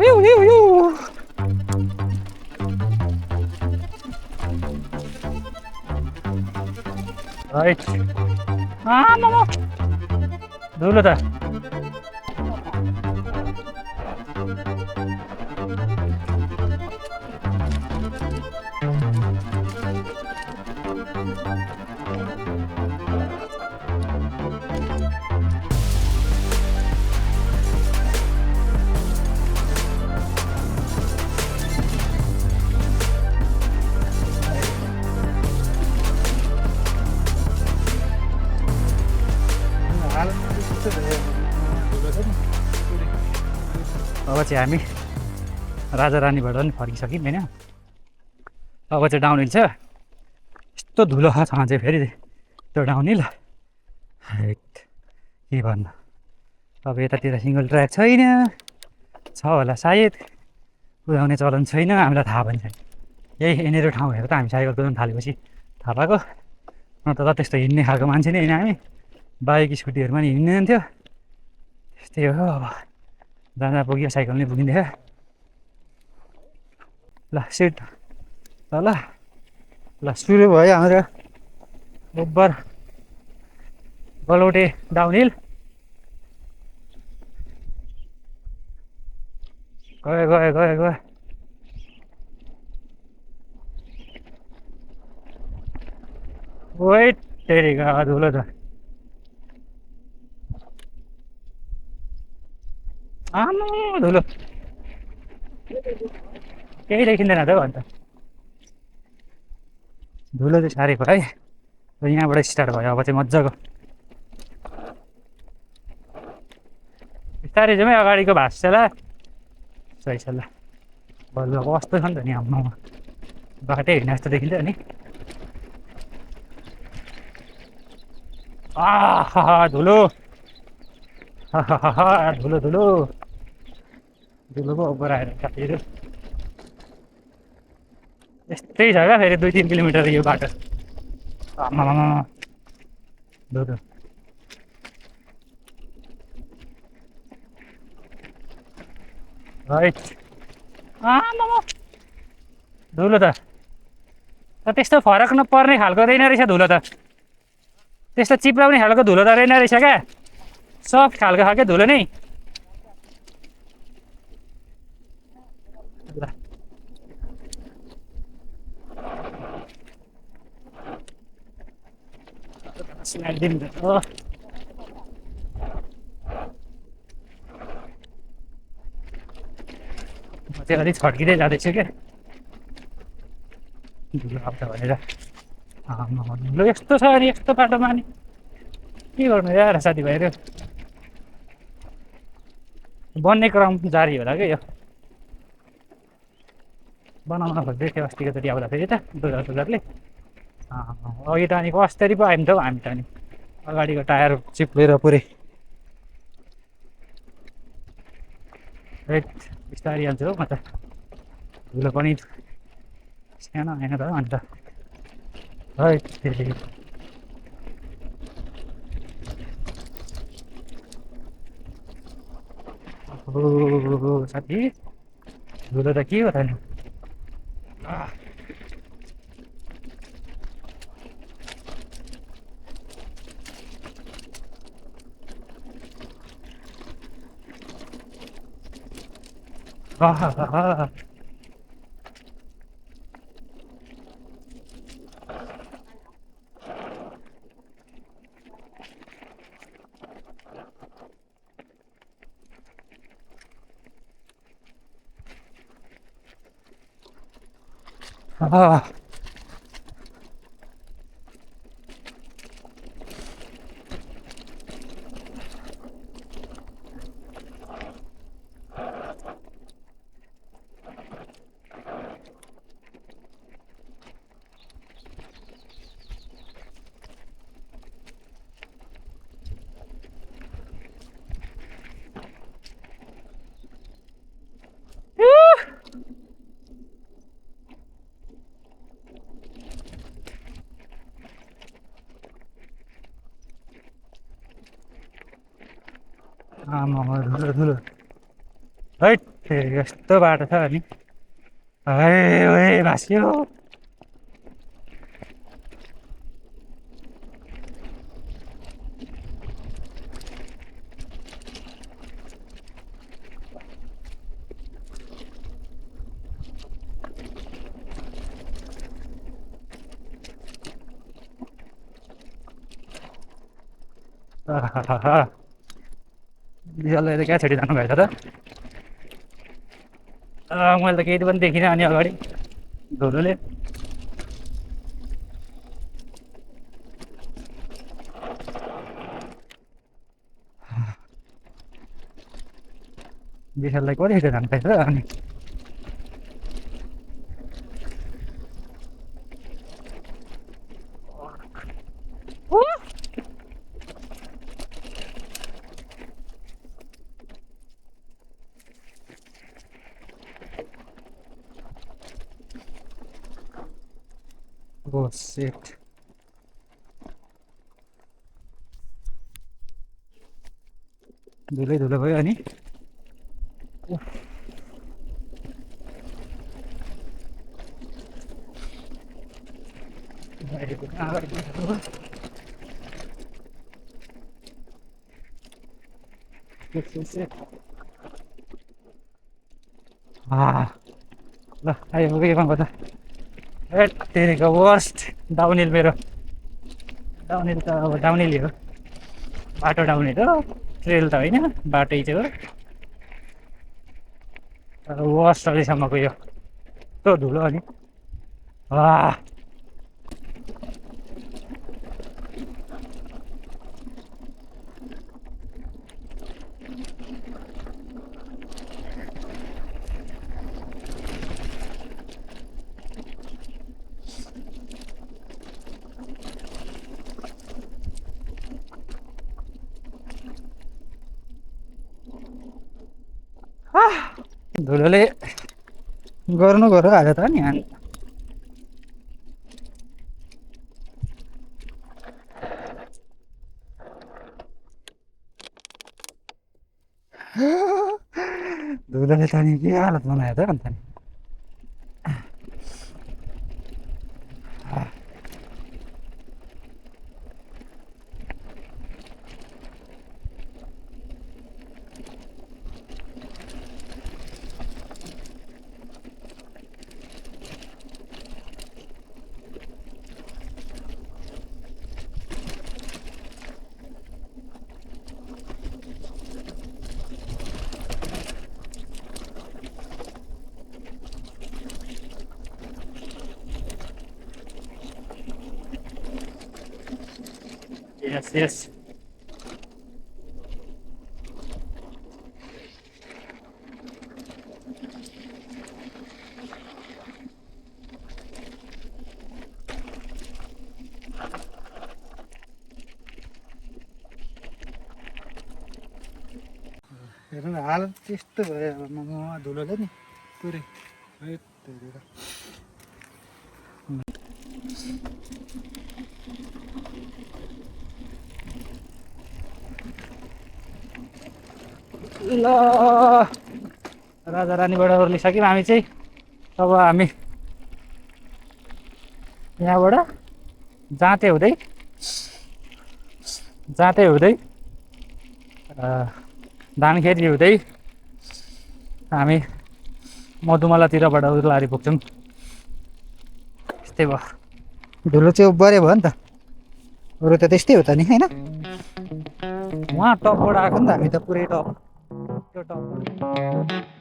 Wiu, wiu, wiu. Right. Mama. Dulu dah. अब चाहिँ हामी राजा रानीबाट पनि फर्किसक्यौँ होइन। अब चाहिँ डाउनहिल छ। यस्तो धुलो छ चाहिँ फेरि त्यो डाउनहिल के भन्नु। अब यतातिर सिङ्गल ट्र्याक छैन, छ होला सायद, कुदाउने चलन छैन, हामीलाई थाहा पनि छैन। यही यहाँनिर ठाउँ हेरेर त हामी साइकल कुदाउनु थालेपछि थाहा पाएको, नत्र त त्यस्तो हिँड्ने खालको मान्छे नै होइन हामी। बाइक स्कुटीहरूमा नि हिँड्दैन थियो। त्यस्तै हो अब, जहाँ पुग्यो साइकल नै पुगिँदैछ। ल सिट ल ल सुरु भयो हाम्रो ओभर गलौटे डाउनहिल। गयो गयो गयो गयो। वेट तेरिका धुलो छ। आमा धुलो केही देखिँदैन त हौ अन्त। धुलो चाहिँ साह्रै भयो है। यहाँबाट स्टार्ट भयो अब चाहिँ मजाको बिस्तारै जाउँ है। अगाडिको भाँच्ला सही छ ल। बल्ल कस्तो छ नि त नि आम्मा बाटै हिँड्ने जस्तो देखिन्छ नि। आहा धुलो धुलो धुलो धुलोको ओभर आएर साथीहरू यस्तै छ क्या फेरि 2-3 किलोमिटर यो बाटो। आम्मामा धुलो राइट। आम्मामा धुलो त त्यस्तो फरक नपर्ने खालको रहेन रहेछ धुलो त। त्यस्तो चिप्लाउने खालको धुलो त रहेन रहेछ क्या, सफ्ट खालको खालको धुलो नै। म चाहिँ अलिक छड्किँदै जाँदैछु क्या धुलो आउँछ भनेर। धुलो यस्तो छ अनि यस्तो बाटोमा नि के गर्नु यार साथीभाइहरू। बन्ने क्रम जारी होला क्या यो। बनाउन खोज्दै थियो अस्तिको चोटि आउँदा फेरि त डुलरले। अघि त अनि कसरी पो आयौँ त हौ हामी त। अनि अगाडिको टायर चिप्लेर पुरै रेट बिस्तारै हाल्छु हौ म त। धुलो पनि सानो होइन त अन्त है फेरि साथी धुलो त के हो त नि। आमा धुलो धुलो है। फेरि यस्तो बाटो छ अनि भाँच्यो। विशालले त क्या छेडी जानुभएछ त? मैले त केही पनि देखिनँ अनि अगाडि धुलोले। विशाललाई कति छिटो जानु पाएछ अनि ओ सेट। धुलै धुलो भयो अनि ल आइपुग्यो यो त। तेरेको वर्स्ट डाउनहिल मेरो। डाउनहिल त अब डाउनहिल हो, बाटो डाउनहिल हो, ट्रेल त होइन, बाटै चाहिँ हो। तर वर्स्ट अहिलेसम्मको यो यस्तो धुलो अनि धुलोले गर्नु गर्नु आज त नि हामी। धुलोले त नि के हालत बनायो त अन्त नि। Yes, yes. हेर्नु हालत त्यस्तो भयो अब धुलोले नि पुरै ल राजा रानीबाट ओर्लिसक्यौँ हामी चाहिँ। अब हामी यहाँबाट जाँते हुँदै धानखेरी हुँदै हामी मधुमलातिरबाट उर्लारी पुग्छौँ। त्यस्तै भयो, धुलो चाहिँ उब्बरे भयो नि त, अरू त त्यस्तै हो त नि होइन। उहाँ टपबाट आएको नि त हामी त पुरै टप, त्यो टप